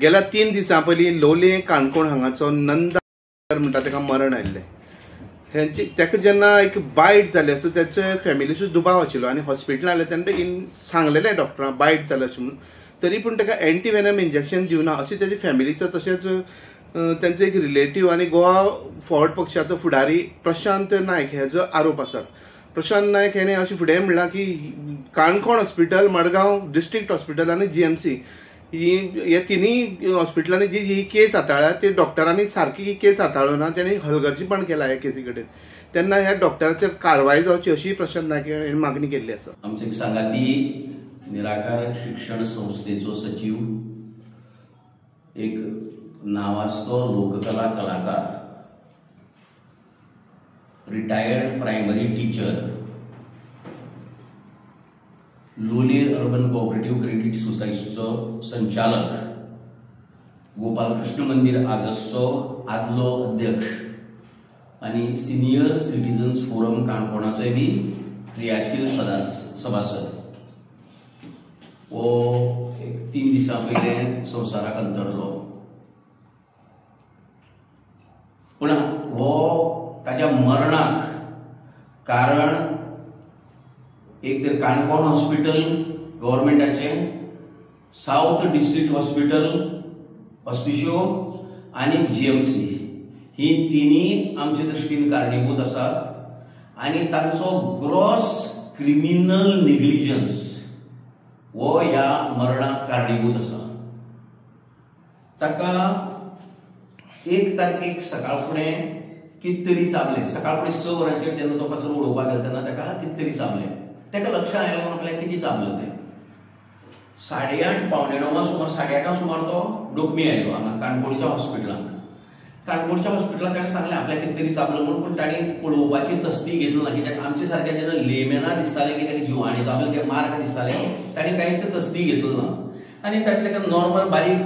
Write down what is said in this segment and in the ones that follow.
गेल्या 3 दिसां पयलीं लोलये काणकोण हांगाचो नंदा म्हणटा ताका मरण आयिल्लें. ताका जेन्ना एक बायट जाली सो त्याचे फॅमिलीचो दुबाव आशिल्लो आनी हॉस्पिटलांत आयले तेन्ना सांगलेलें डॉक्टरान बायट जालें अशें म्हणून. तरी पूण ताका एंटीवेनम इंजेक्शन दिवना अशें तेजे फॅमिलीचो तशेंच त्यांचे एक रिलेटिव्ह आनी गोवा फॉर्वर्ड पक्षाचो फुडारी प्रशांत नायक हेजो आरोप आसा. प्रशांत नायक हेणे अशें फुडें म्हणलां की Canacona hospital, Madgaon district hospital आनी जीएमसी ह्या तिनूय हॉस्पिटलांनी जी ही केस हाताळ्ळ्या ती डॉक्टरांनी सारकी ही केस हाताळना, तेणी हलगर्जीपण केला ह्या केसी कडेन. तेन्ना ह्या डॉक्टराचेर कारवाय जावची अशी प्रशांत नायक हेणें मागणी केल्ली आसा. आमचे एक सांगाती निराकार शिक्षण संस्थेचो सचिव, एक नावाजतो लोककला कलाकार, retired primary teacher, Loliem urban cooperative credit सोसायटीचो संचालक, गोपालकृष्ण मंदिर आगस्टचो आदलो अध्यक्ष आणि सिनियर सिटीजन्स फोरम काणकोणाचोय बी क्रियाशील सभासद वो एक 3 दिसां पयले संवसाराक अंतरलो. पूण हो ताच्या मरणाक कारण एक तर काणकोण हॉस्पिटल गव्हर्मेंटाचे, साउथ डिस्ट्रिक्ट हॉस्पिटल हॉस्पिशियो आणि जीएमसी ही तिनी आमचे दृष्टीन कारणीभूत आसात आणि तांचो ग्रॉस क्रिमिनल नेग्लिजन्स वो ह्या मरणाक कारणीभूत आसा. ताका 1 तारखेक सकाळ फुडें कितें तरी चाबलें. सकाळ फुडें 6 वरांचेर जेन्ना तो कचरो उडोवपाक गेलो तेन्ना ताका कितें तरी चाबलें. ताका लक्षांत आयलें आपल्याक कितें चाबलें तें. 8:30 पावणे 9 सुमार 8:30 सुमार तो डोकमी आयलो हांगा काणकोणच्या हॉस्पिटलांत. काणकोणच्या हॉस्पिटलांत ताणें सांगलें आपल्याक कितें तरी चाबलें म्हणून. पूण ताणें पळोवपाची तस्ती घेतली ना, कित्याक आमचे सारके जेन्ना लेमेना दिसतालें की ताका जिवाणें चाबलें ते मार्क दिसतालें, ताणें कांयच तस्ती घेतली ना आनी ताणें ताका नॉर्मल बारीक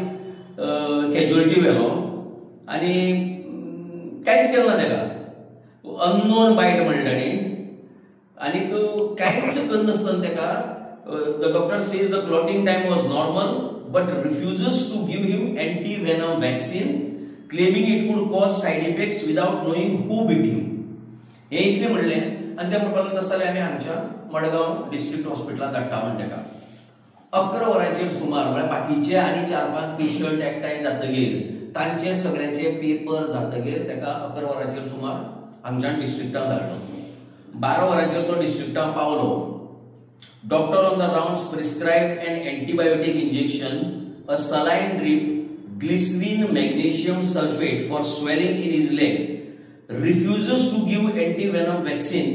कॅज्युअलिटी व्हेलो आनी कांयच केलें ना ताका. अननोन बायट म्हणलें ताणें आनीक कांयच करनासतना ताका the doctor says the clotting time was normal but refuses to give him anti venom vaccine claiming it would cause side effects without knowing who beat him. हे इतलें म्हणलें आनी ते म्हणपाक तशें जाल्यार आमी हांगच्या मडगांव डिस्ट्रिक्ट हॉस्पिटलांत धाडटा म्हण ताका. 11 वरांचेर सुमार म्हळ्यार बाकीचे आनी 4-5 पेशंट एकठांय जातकीर तांचे सगळ्यांचे पेपर जातकीर ताका 11 वरांचेर सुमार हांगच्यान डिस्ट्रिक्टांत धाडलो. 12 वरांचेर तो डिस्ट्रिक्टांत पावलो. Doctor on the rounds prescribed an antibiotic injection, a saline drip, glycerin magnesium sulfate for swelling in his leg, refuses to give anti-venom vaccine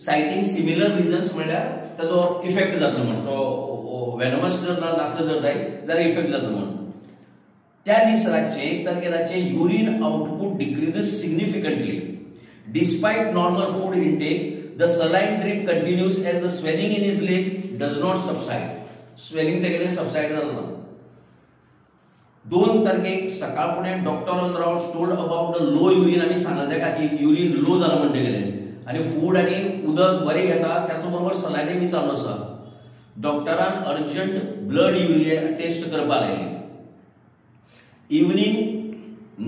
citing similar reasons. म्हळ्यार ताजो इफेक्ट जातलो म्हण. तो वेनमस जर नासलो जर जायत जाल्यार इफेक्ट जातलो म्हण. त्या दीस रातचे 1 तारखे रातचे urine output decreases significantly despite normal food intake. The saline drip continues as the swelling in his leg does not subside. Swelling तेगेलें subside जालो ना. 2 तारखेक सकाळ फुडें doctor on the rounds told about the low urine. आमी सांगलें ताका की urine low जालो म्हणटा गेलें आनी फूड आनी उदक बरें घेता त्याच बरोबर सलायन बी चालू आसा. डॉक्टरान अर्जंट ब्लड युरिया टेस्ट करपाक लायली. Evening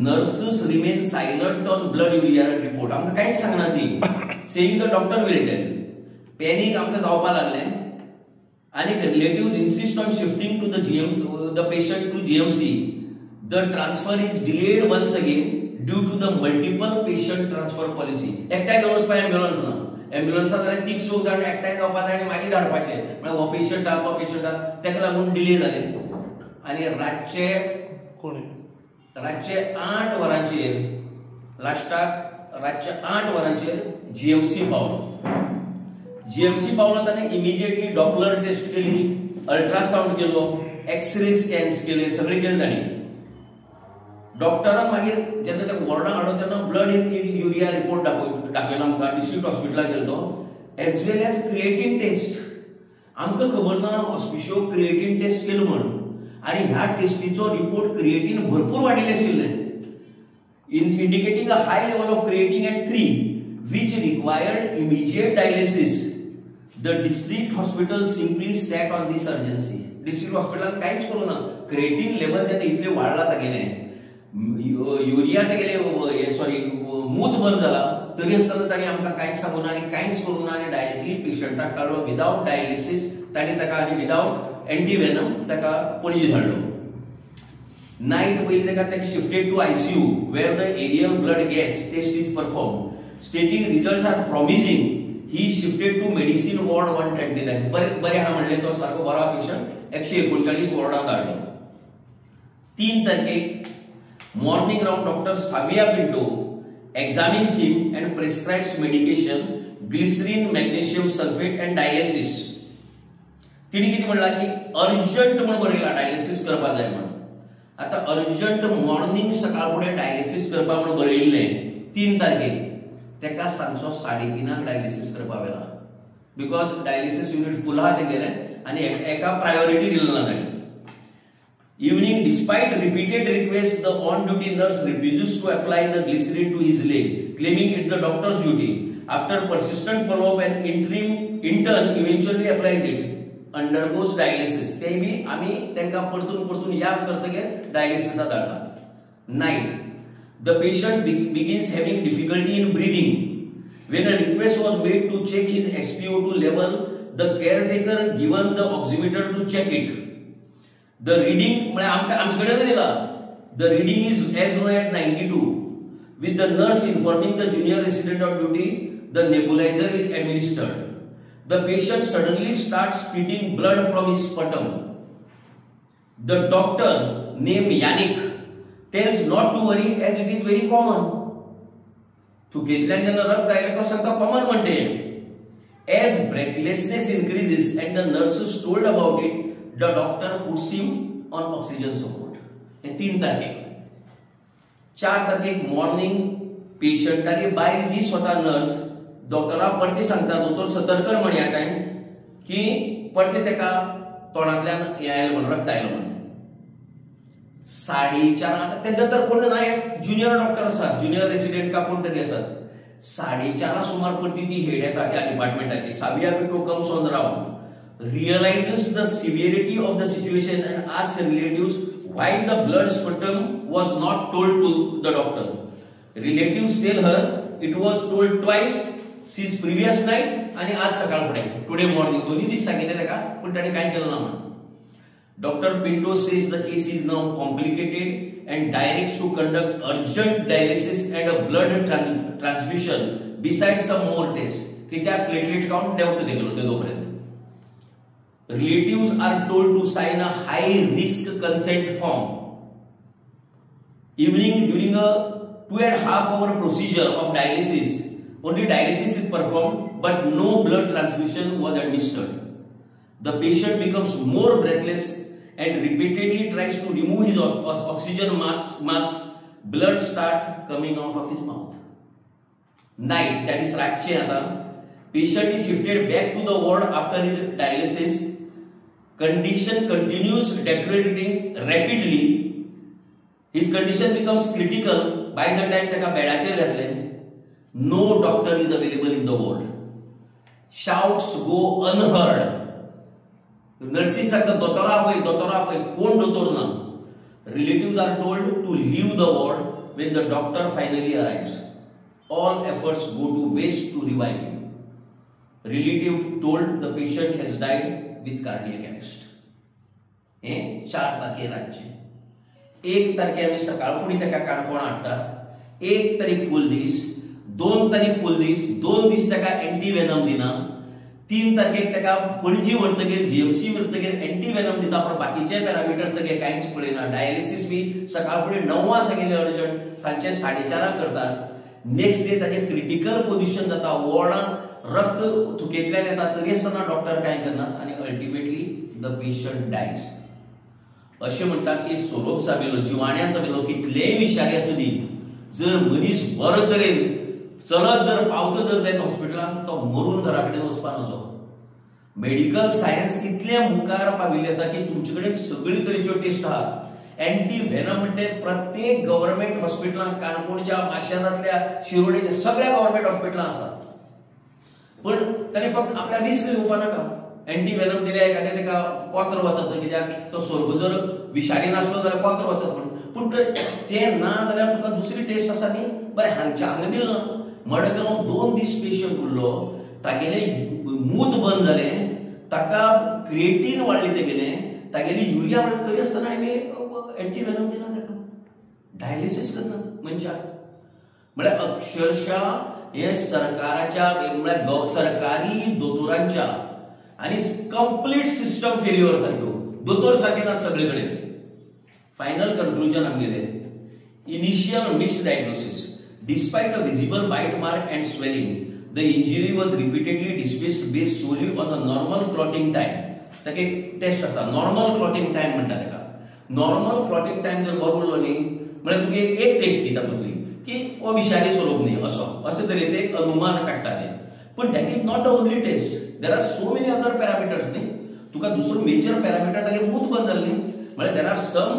nurses remain silent on blood urea report. आमकां कांयच सांगना ती. Saying the doctor will tell. Panic आमकां जावपाक लागलें आनी relatives insist on shifting to the patient to GMC. The transfer is delayed once again due to the multiple patient transfer policy. एकठांय घेवन वचपाक एम्ब्युलन्स ना. एम्ब्युलन्सां जाल्यार 3 जाण एकठांय जावपाक जाय आनी मागीर धाडपाचे. म्हळ्यार हो पेशंट आहा तो पेशंट आहा ताका लागून डिले जाले. आनी रातचे 8 वरांचेर लास्टाक रातचे 8 वरांचेर जीएमसी पावलो. जीएमसी पावलो ताणें इमिजिएटली डॉपलर टेस्ट केली, अल्ट्रासाउंड केलो, एक्सरे स्कॅन्स केले, सगळे केले ताणें. डॉक्टरान मागीर जेन्ना त्या वॉर्डाक हाडलो तेन्ना ब्लड युरिया रिपोर्ट दाखयलो आमकां. डिस्ट्रिक्ट हॉस्पिटलाक गेलो तो एज वेल एज क्रिएटिन टेस्ट. आमकां खबर ना हॉस्पिशियो क्रिएटिन टेस्ट केलो म्हण आनी ह्या टेस्टीचो रिपोर्ट क्रिएटिन भरपूर वाडिल्लें आशिल्लें, indicating a high level of creatine at 3, which required immediate dialysis. The district hospital simply sat on this urgency. District hospital काहीच करू ना. क्रिएटिन लेवल जेन्ना इतले वाडला तागेले युरिया तेगेले सॉरी मूत बंद जाला तरी आसतना ताणी आमकां कांयच सांगूना आनी कांयच करूना आनी डायरेक्टली पेशंटाक काडलो विदाउट डायलिसीस ताणी ताका आनी विदाउट एंटीवेनम ताका पणजी धाडलो. नाईट पयलीं ताका shifted to ICU where the एरियल blood gas test is perform stating results are promising. He shifted to medicine ward 129. बरे हा म्हणले तो सारको बरा पेशंट 139 वॉर्डात धाडलो. 3 तारखेक morning round doctor Savia Pinto examines him and prescribes medication glycerin magnesium sulfate and dialysis. तिने किती म्हणला की अर्जंट म्हणून बरयला डायलिसिस करपा जाय म्हणून. आता अर्जंट मॉर्निंग सकाळ फुडें डायलिसिस करपा म्हणून बरयल्ले 3 तारखेक तेका सांजचो 3:30 डायलिसिस करपा वेला बिकॉज डायलिसिस युनिट फुल आहा तेगेले आनी एका प्रायोरिटी दिलो ना ताणी. Evening, despite repeated requests, the on-duty nurse refuses to apply the glycerin to his leg, claiming it's the doctor's duty. After persistent follow-up, an intern eventually applies it. Undergoes dialysis. ते भी आम्ही त्यांना परतून याद करतगे dialysis धाडला. Night, the patient begins having difficulty in breathing. When a request was made to check his SpO2 level, the caretaker given the oximeter to check it. The reading आमच्याकडे दिला. The reading is as low as 92. With the nurse informing the junior resident on duty, the nebulizer is administered. The patient suddenly starts spitting blood from his sputum. The doctor named Yannick tells not to worry as it is very common. तू घेतल्यान जेन्ना रक्त आयले तो सांगता common म्हणते. As breathlessness increases and the nurses told about it, the doctor puts him on oxygen support. 3 तारखेक 4 तारखेक morning पेशंटाली बायल जी स्वतः नर्स डॉक्टरा परती सांगता दोतोर सतर्क म्हण ह्या टाइम की परती तेका तोंडांतल्यान हे आयलें म्हण रक्त आयलो म्हण. 4:30 आता तेन्ना तर कोण ना ज्युनियर डॉक्टर आसात ज्युनियर रेसिडेंट का कोण तरी आसात. 4:30 सुमार परती ती हेड येता त्या डिपार्टमेंटाची. Savia Pinto comes on the round, realizes the severity of the situation and asks relatives why the blood sputum was not told to the doctor. Relatives tell her it was told twice since previous night आणि आज सकाळ फुडें today morning दोन्ही दीस सांगितले तेका पण ताणे काय केलं ना म्हणून. Dr. Pinto says the case is now complicated and directs to conduct urgent dialysis and a blood transfusion besides some more tests. की त्या platelet count देवत गेलो ते दोपर्यंत. Relatives are told to sign a high risk consent form. Evening, during a 2.5 hour procedure of dialysis, only dialysis is performed but no blood transfusion was administered. The patient becomes more breathless and repeatedly tries to remove his oxygen mask. Blood start coming out of his mouth. Night, that is रातचे आता. Patient is shifted back to the ward after his dialysis. Condition continues deteriorating rapidly. His condition becomes critical by the time teka bedacher घातले. No doctor is available in the ward. Shouts go unheard. Nurses सांगतात दोतोरा पळय कोण दोतोर ना. Relatives are told to leave the ward when the doctor finally arrives. All efforts go to waste to revive him. Relative told the patient has died with cardiac arrest. 4 तारखे रातचे. 1 तारखे आम्ही सकाळ फुडें तेका काणकोण हाडटात. 1 तारीख फुल दीस, 2 तारीख फुल दीस, 2 दीस तेका एंटीवेनम दिना. 3 तारखेक तेका पणजी व्हरतगीर जीएमसी व्हरतगीर एंटीवेनम दिता पण बाकीचे पॅरामिटर्स तेगे कांयच पळयना. डायलिसीस बी सकाळ फुडें 9 सांगिल्ले अर्जंट, सांजचे 4:30 करतात. नेक्स्ट डे ताजे क्रिटिकल पोझिशन जाता. वॉर्डांत रक्त थुकेतल्यान येता तरी आसतना डॉक्टर काय करनात आणि अल्टिमेटली द पेशंट डायज. अशें म्हणटात की सोरोप जाबेलो जिवाण्यान जाबेलो कितलेय विशारी आसूं दी जर मनीस बरो तरेन चलत जर पावतो जर जायत हॉस्पिटलांत तो मरून घरा कडेन वचपा नजो. मेडिकल सायन्स कितले मुखार पाविल्ले आसा की तुमचे कडेन सगळी तरेच्यो टेस्ट आहात. एंटीवेनम म्हणजे प्रत्येक गव्हर्नमेंट हॉस्पिटलांत काणकोणच्या माशेरांतल्या शिरोडेच्या सगळ्या गव्हर्नमेंट हॉस्पिटलांत आसात. पण ताणे फक्त आपल्या रिस्क घेवपा नाका. एंटीवेनम दिल्या एखाद्या तेका कोत्र वचत कित्याक तो सोर्ग जर विषारी नासलो जाल्यार कोत्र वचत पूण ते ना जाल्यार तुका दुसरी टेस्ट आसा न्ही बरें हांगा दिलं ना मडगांव 2 दीस पेशंट उरलो तागेले मूत बंद जालें ताका क्रिएटिन वाडली तेगेले तागेली युरिया वाडली तरी आसतना आमी एंटीवेनम दिना ताका डायलिसीस करना मनशाक म्हळ्यार अक्षरशः हे सरकाराच्या म्हळ्यार सरकारी दोतोरांच्या आणि कंप्लीट सिस्टम फेल्युअर सारख्यो दोतोर सारखे ना सगळे कडेन फायनल कन्क्लुजन आमगेले initial misdiagnosis despite a visible bite mark and swelling the injury was repeatedly dismissed based solely on the normal clotting time ताका एक टेस्ट आसता नॉर्मल क्लॉटिंग टाइम म्हणटा ताका नॉर्मल क्लॉटिंग टाइम जर बरो उरलो न्ही म्हळ्यार तुका एक टेस्ट दिता तुतली की हो विषारी स्वरूप न्ही अशे तरेचे एक अनुमान काडटा ते पण that is not the only test there are so many other parameters न्ही तुका दुसरो मेजर पॅरामिटर तागे मूत बंद जाल्ली म्हळ्यार देर आर सम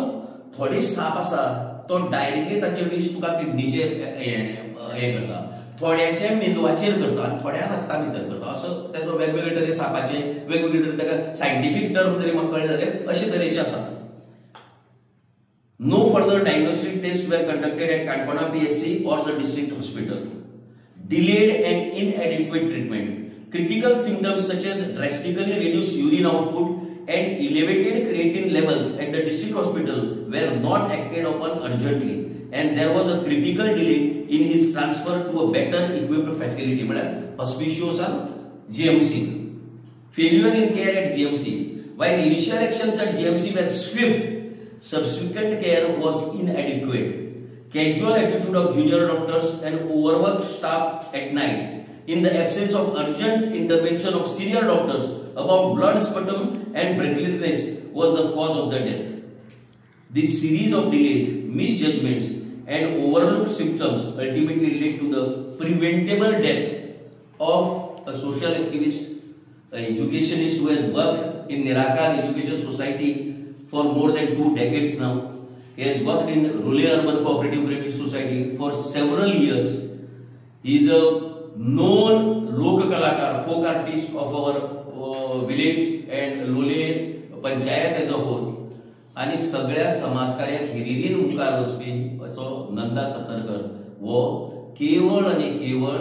थोडे साप आसा तो डायरेक्टली ताचे विश तुका किडनीचेर हे करता थोड्याचे मेंदवाचेर करता आनी थोड्या रक्ता भितर करता असो तेजो वेगवेगळे तरे सापाचे वेगवेगळे तरे ताका सायंटिफीक टर्म जरी म्हाका कळ्ळे जाल्यार अशे तरेचे आसा No further diagnostic tests were conducted at Kankona PSC or the district hospital. Delayed and inadequate treatment. Critical symptoms such as drastically reduced urine output and elevated creatinine levels at the district hospital were not acted upon urgently, and there was a critical delay in his transfer to a better equipped facility. Auspiciosa GMC. Failure in care at GMC. While initial actions at GMC were swift, subsequent care was inadequate. Casual attitude of junior doctors and overworked staff at night, in the absence of urgent intervention of senior doctors about blood sputum and breathlessness, was the cause of the death. This series of delays, misjudgments, and overlooked symptoms ultimately led to the preventable death of a social activist, an educationist who has worked in Nirakar Education Society for more than 2 decades now. He has worked in Rural Urban Cooperative Credit Society for several years. He is a known Lok Kalakar, folk artist of our village and Lole Panchayat as a whole. आणि सगळ्या समाजकार्याक हिरिरीन मुखार वचपी असो नंदा सतरकर वो केवळ आणि केवळ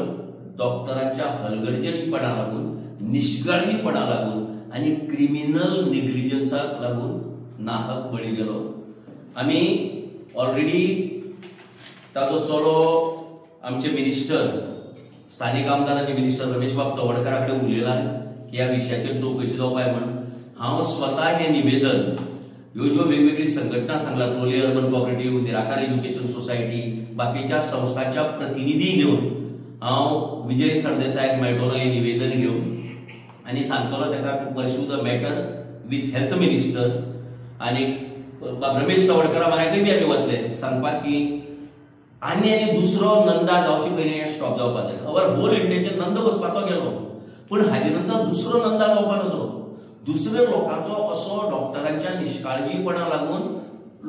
डॉक्टरांच्या हलगर्जीपणा लागून निष्काळजीपणा लागून आणि क्रिमिनल नेग्लिजन्साक लागून नाहक बळी गेलो आमी ऑलरेडी ताजो चलो आमचे मिनिस्टर स्थानिक आमदार आणि मिनिस्टर रमेश बाब तवडकरा कडेन उलयला की ह्या विशयाचेर चौकशी जावपाक म्हणून हांव स्वता हे निवेदन ह्यो ज्यो वेगवेगळी संघटना सांगलात लोलये अर्बन कोऑपरेटिव्ह निराकार एज्युकेशन सोसायटी बाकीच्या संस्थांच्या प्रतिनिधी घेवन हांव विजय सरदेसायाक मेळटलो हे निवेदन घेवन आनी सांगतलो ताका to pursue the matter with health minister आणि रमेश तवडकरा म्हऱ्याकय बी आमी वतले सांगपाक की आनी दुसरो नंदा जावचे पयलीं स्टॉप जावपाक जाय अवर होल इंडियेचेर नंद वचपाचो गेलो पूण हाजे नंतर दुसरो नंदा जावपाक नजो दुसऱ्या लोकांचो असो डॉक्टरांच्या निष्काळजीपणा लागून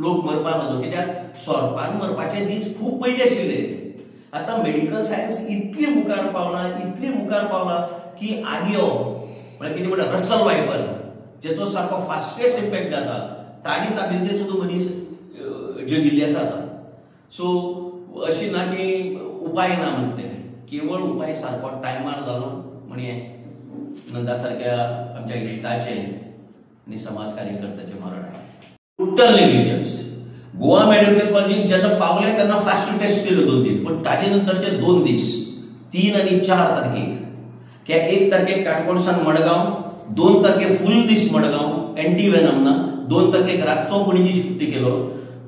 लोक मरपाक नजो कित्याक सोरपान मरपाचे दीस खूब पयलीं आशिल्ले आतां मेडिकल सायन्स इतली मुखार पावला की आगयो म्हळ्यार कितें म्हणटा रसल वायपर जेचो सारको फास्टेस्ट इम्पॅक्ट जाता ताणी चाबिल्चे सुद्दां मनीस जगिल्ले आसात सो अशी ना की उपाय ना म्हणटे केवळ उपाय सारको टायमार जालो म्हणे नंदा सारख्या आमच्या इश्टाचे आणि समाज कार्यकर्त्याचे मरण आहे टोटल नेग्लिजन्स गोवा मेडिकल कॉलेजीत जेन्ना पावले तेन्ना फास्ट टेस्ट केल्यो 2 दीस पण ताजे नंतरचे 2 दीस 3 आणि 4 तारखेक कित्याक 1 तारखेक काणकोणसान मडगांव 2 तारखेक फुल दीस मडगांव एंटीवेनम ना 2 तारखेक रातचो पणजी शिफ्ट केलो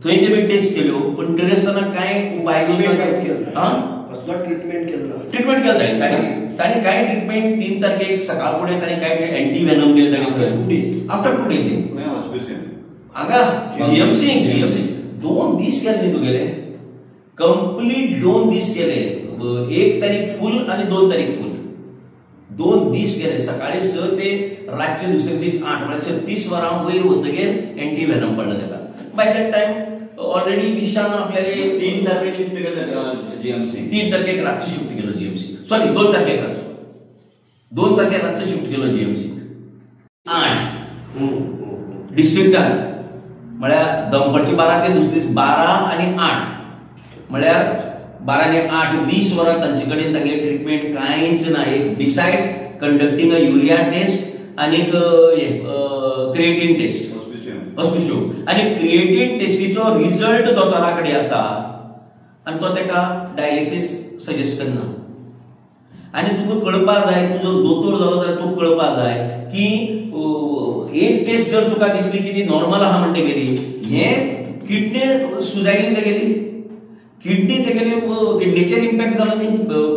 थंय ते टेस्ट केल्यो पण तरी आसतना कांय उपाय ट्रीटमेंट केला ताणी काय ट्रीटमेंट 3 तारखेक सकाळ फुडें ताणी काय एंटीवेनम दिले ताणी आफ्टर 2 डेज हांगा जीएमसी 2 दीस केले तुगेले कंप्लीट 2 दीस केले 1 तारीख फुल आणि 2 तारीख फुल 2 दीस केले सकाळी 6 ते रातचे दुसरे दीस 8 म्हणजे 36 वरां वयर वतगेर एंटीवेनम पडलं ताका बाय दॅट टाइम ऑलरेडी विशान आपल्याला 3 तारखेक शिफ्ट केलं जीएमसी 3 तारखेक रातची शिफ्ट केलं जीएमसी सॉरी 2 तारखेक रातचो 2 तारखेक रातचो शिफ्ट केलं जीएमसी 8 डिस्ट्रिक्टाक म्हळ्यार दनपारची 12 ते दुसरी 12 आणि 8 म्हळ्यार 12 आणि 8 20 वरां तांचे कडेन तांगे ट्रिटमेंट कांयच ना. एक besides conducting a urea test आणि क्रिएटिन टेस्ट ऑस्पिशियो आणि क्रिएटिन टेस्टीचो रिजल्ट दोतोरा कडेन आसा आणि तो तेका डायलिसीस सजेस्ट करना. आणि तुका कळपाक जाय तूं जर दोतोर जालो जाल्यार तुका कळपाक जाय की एक टेस्ट जर तुका दिसली की ती नॉर्मल आहा म्हणटगीर हे किडनी सुजायली तेगेली किडनी तेगेली किडनीचेर इम्पॅक्ट जालो न्ही,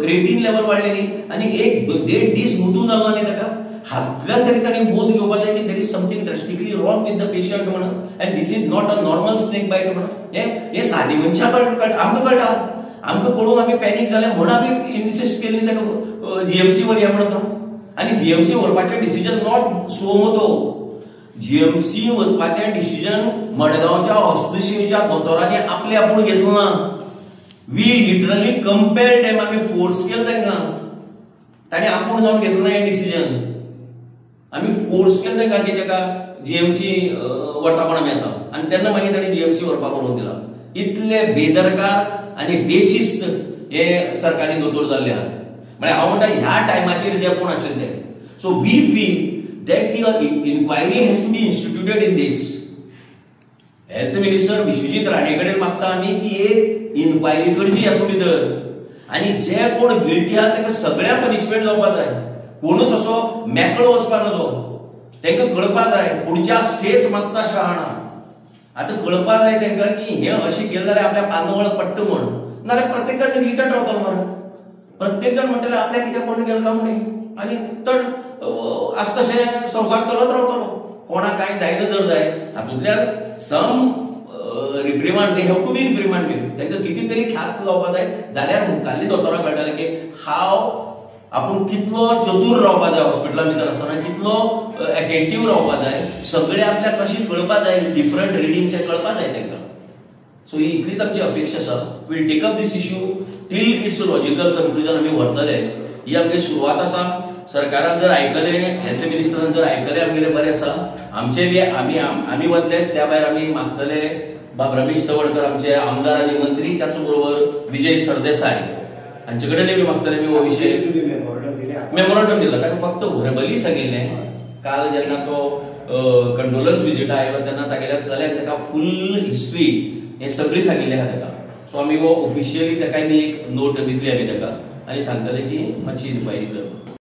क्रिएटिन लेवल वाडले न्ही आणि एक 1.5 दीस मुतू जालो न्ही ताका. हातल्यान तरी ताणें बोध घेवपाक जाय की there is something drastically wrong with the patient म्हणून and this is not a normal snake bite म्हणून. हे सादी मनशां आमकां कळटा, आमकां कळून आमी पॅनीक जाले म्हणून आमी इन्सिस्ट केली ताका जीएमसी व्हरया म्हणून. आणि जीएमसी व्हरपाचें डिसिजन नॉट सोमतो. जीएमसी वचपाचें डिसिजन मडगांवच्या ऑस्पिशियोच्या दोतोरांनी आपले आपूण घेतलो ना. वी लिटरली कंपेल्ड देम, आमी फोर्स केलं तांकां. ताणें आपूण जावन घेतलो ना हें डिसिजन. आमी फोर्स केलं तांकां की ताका जीएमसी व्हरता म्हणून येता आनी तेन्ना मागीर ताणें जीएमसी व्हरपाक उलोवन दिला. इतले बेदरकार आनी बेशिस्त हे सरकारी दोतोर जाल्ले आहात. म्हळ्यार हांव म्हणटा ह्या टायमाचेर जे कोण आशिल्ले ते. सो वी फील दॅट की inquiry has to be instituted in this. Health minister Vishwajit Rane कडेन मागता आमी की एक इन्क्वायरी करची हातूंत भितर आनी जे कोण गिल्टी आहा तांकां सगळ्यांक पनिशमेंट जावपाक जाय. कोणूच असो मेकळो वचपाक नजो. तांकां कळपाक जाय पुढच्या स्टेज मागता शहाणा. आतां कळपाक जाय तांकां की हे अशें केलें जाल्यार आपल्या पानवळ पडटा म्हण, नाल्यार प्रत्येक जाण निग्लिजंट रावतलो मरे. प्रत्येक जण म्हणटले आपल्याक कितें पडून गेलो काय म्हणून आनी तर आस तशें संवसार चलत रावतलो. कोणाक कांय जायना जर जाय हातूंतल्यान सम रिप्रिमांड दे हॅव टू बी रिप्रिमांडेड. तांकां कितें तरी ख्यास्त जावपाक जाय जाल्यार मुखाल्ली दोतोरां कळटलें की हांव आपूण कितलो चतूर रावपाक जाय हॉस्पिटला भितर आसतना, कितलो अटेंटीव रावपाक जाय. सगळे आपल्याक कशी कळपाक जाय, डिफरंट रिडिंग्स हे कळपाक जाय तांकां. सो ही इतलीच आमची अपेक्षा आसा. Will take up this issue till its logical conclusion आमी व्हरतले. ही आमची सुरवात आसा. सरकारान जर आयकले, हेल्थ मिनिस्टरान जर आयकले आमगेले बरें आसा. आमचे बी आमी वतले त्या भायर आमी मागतले बाब रमेश तवडकर आमचे आमदार आनी मंत्री, त्याच बरोबर विजय सरदेसाय हांचे कडेन बी मागतले मी हो विशय मेमोरंडम दिला. ताका फक्त व्हरबली सांगिल्लें. काल जेन्ना तो कंडोलन्स विजीट आयलो तेन्ना तागेल्या चल्यान ताका फुल हिस्ट्री हे सगळी सांगिल्ली आहा ताका. सो आमी हो ऑफिशियली ताका एक नोट दितली आमी ताका आनी सांगतले की मातशी इन्क्वायरी करप.